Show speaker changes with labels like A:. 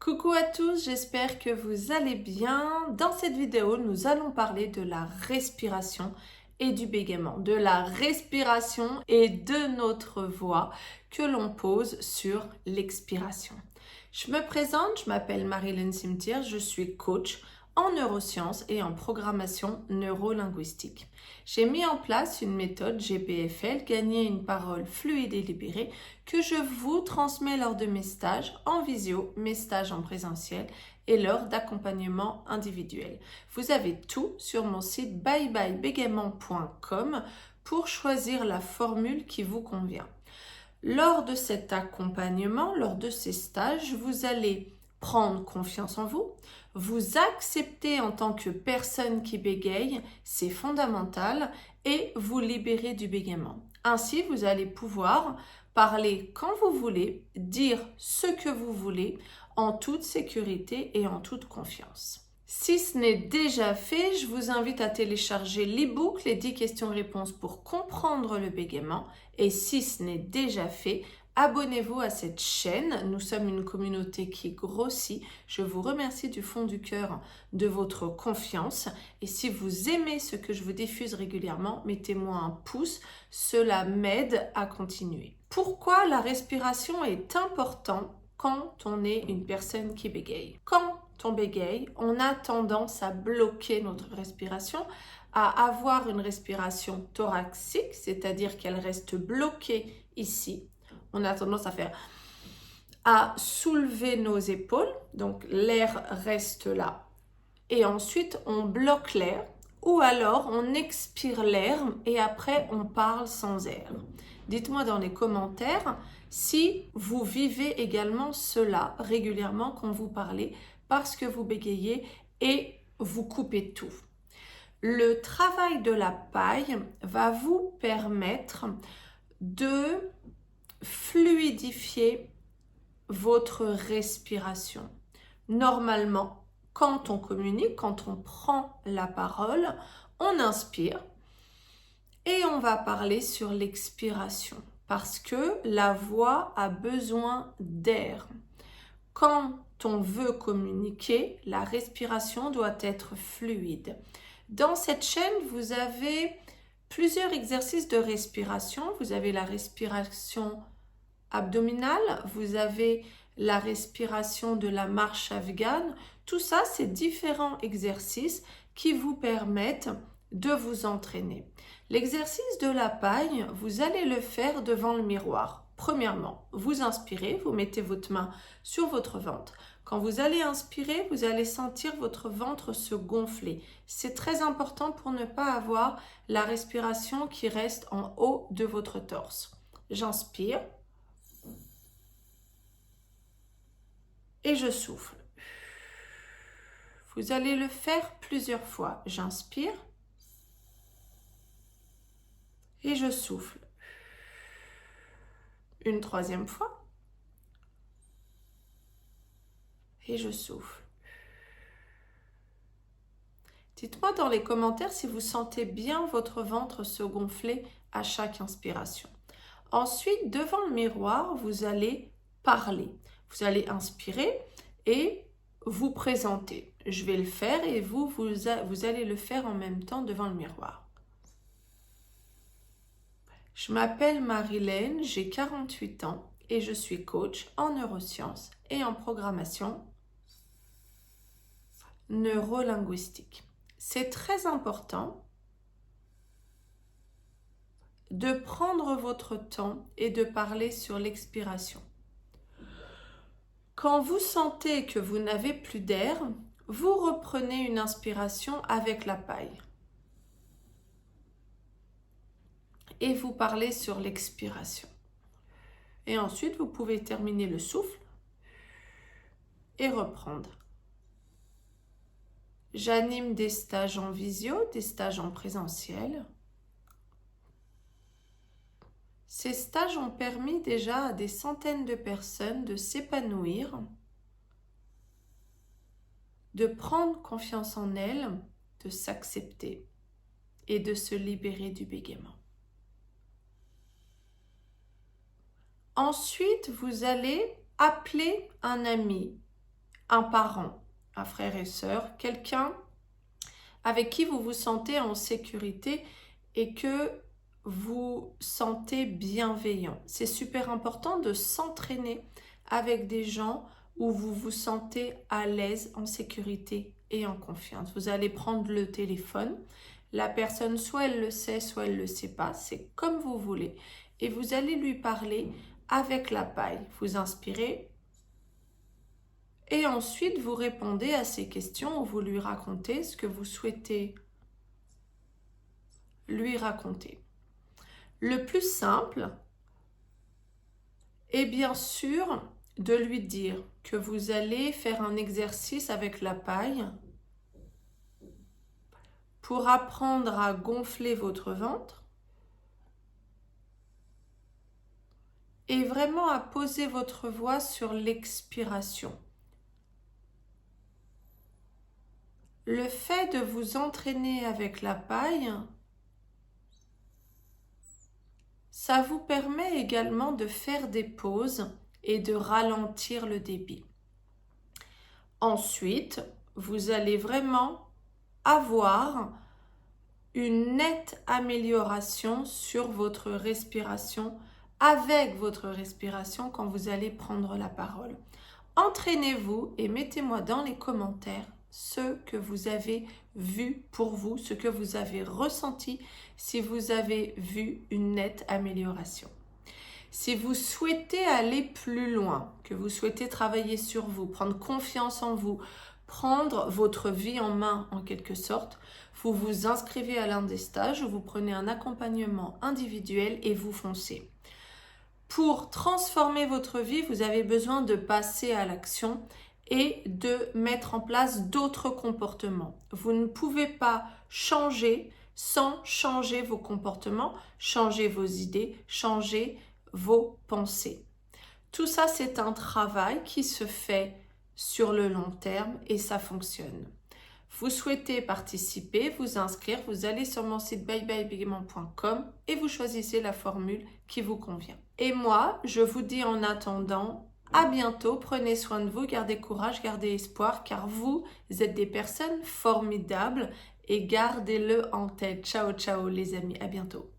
A: Coucou à tous, j'espère que vous allez bien. Dans cette vidéo, nous allons parler de la respiration et du bégaiement, de la respiration et de notre voix que l'on pose sur l'expiration. Je me présente, je m'appelle Marilyn Cimetière, je suis coach en neurosciences et en programmation neurolinguistique. J'ai mis en place une méthode GPFL, gagner une parole fluide et libérée, que je vous transmets lors de mes stages en visio, mes stages en présentiel et lors d'accompagnement individuel. Vous avez tout sur mon site byebyebégaiement.com pour choisir la formule qui vous convient. Lors de cet accompagnement, lors de ces stages, vous allez prendre confiance en vous, vous accepter en tant que personne qui bégaye, c'est fondamental, et vous libérer du bégaiement. Ainsi, vous allez pouvoir parler quand vous voulez, dire ce que vous voulez, en toute sécurité et en toute confiance. Si ce n'est déjà fait, je vous invite à télécharger l'e-book, les 10 questions-réponses pour comprendre le bégaiement. Et si ce n'est déjà fait, abonnez-vous à cette chaîne. Nous sommes une communauté qui grossit. Je vous remercie du fond du cœur de votre confiance. Et si vous aimez ce que je vous diffuse régulièrement, mettez-moi un pouce. Cela m'aide à continuer. Pourquoi la respiration est importante quand on est une personne qui bégaye? Quand on bégaye, on a tendance à bloquer notre respiration, à avoir une respiration thoracique, c'est-à-dire qu'elle reste bloquée ici. On a tendance à soulever nos épaules, donc l'air reste là. Et ensuite, on bloque l'air, ou alors on expire l'air et après on parle sans air. Dites-moi dans les commentaires si vous vivez également cela régulièrement quand vous parlez, parce que vous bégayez et vous coupez tout. Le travail de la paille va vous permettre de fluidifier votre respiration. Normalement, quand on communique, quand on prend la parole, on inspire et on va parler sur l'expiration parce que la voix a besoin d'air. Quand on veut communiquer, la respiration doit être fluide. Dans cette chaîne, vous avez plusieurs exercices de respiration. Vous avez la respiration abdominale, vous avez la respiration de la marche afghane. Tout ça, c'est différents exercices qui vous permettent de vous entraîner. L'exercice de la paille, vous allez le faire devant le miroir. Premièrement, vous inspirez, vous mettez votre main sur votre ventre. Quand vous allez inspirer, vous allez sentir votre ventre se gonfler. C'est très important pour ne pas avoir la respiration qui reste en haut de votre torse. J'inspire et je souffle. Vous allez le faire plusieurs fois. J'inspire et je souffle. Une troisième fois. Et je souffle. Dites-moi dans les commentaires si vous sentez bien votre ventre se gonfler à chaque inspiration. Ensuite, devant le miroir, vous allez parler. Vous allez inspirer et vous présenter. Je vais le faire et vous allez le faire en même temps devant le miroir. Je m'appelle Marilyn, j'ai 48 ans et je suis coach en neurosciences et en programmation neurolinguistique. C'est très important de prendre votre temps et de parler sur l'expiration. Quand vous sentez que vous n'avez plus d'air, vous reprenez une inspiration avec la paille. Et vous parlez sur l'expiration. Et ensuite, vous pouvez terminer le souffle et reprendre. J'anime des stages en visio, des stages en présentiel. Ces stages ont permis déjà à des centaines de personnes de s'épanouir, de prendre confiance en elles, de s'accepter et de se libérer du bégaiement. Ensuite, vous allez appeler un ami, un parent, un frère et sœur, quelqu'un avec qui vous vous sentez en sécurité et que vous sentez bienveillant. C'est super important de s'entraîner avec des gens où vous vous sentez à l'aise, en sécurité et en confiance. Vous allez prendre le téléphone, la personne soit elle le sait, soit elle ne le sait pas, c'est comme vous voulez, et vous allez lui parler avec la paille. Vous inspirez et ensuite vous répondez à ses questions ou vous lui racontez ce que vous souhaitez lui raconter. Le plus simple est bien sûr de lui dire que vous allez faire un exercice avec la paille pour apprendre à gonfler votre ventre et vraiment à poser votre voix sur l'expiration. Le fait de vous entraîner avec la paille, ça vous permet également de faire des pauses et de ralentir le débit. Ensuite, vous allez vraiment avoir une nette amélioration sur votre respiration, avec votre respiration quand vous allez prendre la parole. Entraînez-vous et mettez-moi dans les commentaires ce que vous avez vu pour vous, ce que vous avez ressenti, si vous avez vu une nette amélioration. Si vous souhaitez aller plus loin, que vous souhaitez travailler sur vous, prendre confiance en vous, prendre votre vie en main en quelque sorte, vous vous inscrivez à l'un des stages où vous prenez un accompagnement individuel et vous foncez. Pour transformer votre vie, vous avez besoin de passer à l'action et de mettre en place d'autres comportements. Vous ne pouvez pas changer sans changer vos comportements, changer vos idées, changer vos pensées. Tout ça, c'est un travail qui se fait sur le long terme et ça fonctionne. Vous souhaitez participer, vous inscrire, vous allez sur mon site byebyebigement.com et vous choisissez la formule qui vous convient. Et moi, je vous dis en attendant, à bientôt, prenez soin de vous, gardez courage, gardez espoir, car vous êtes des personnes formidables et gardez-le en tête. Ciao, ciao les amis, à bientôt.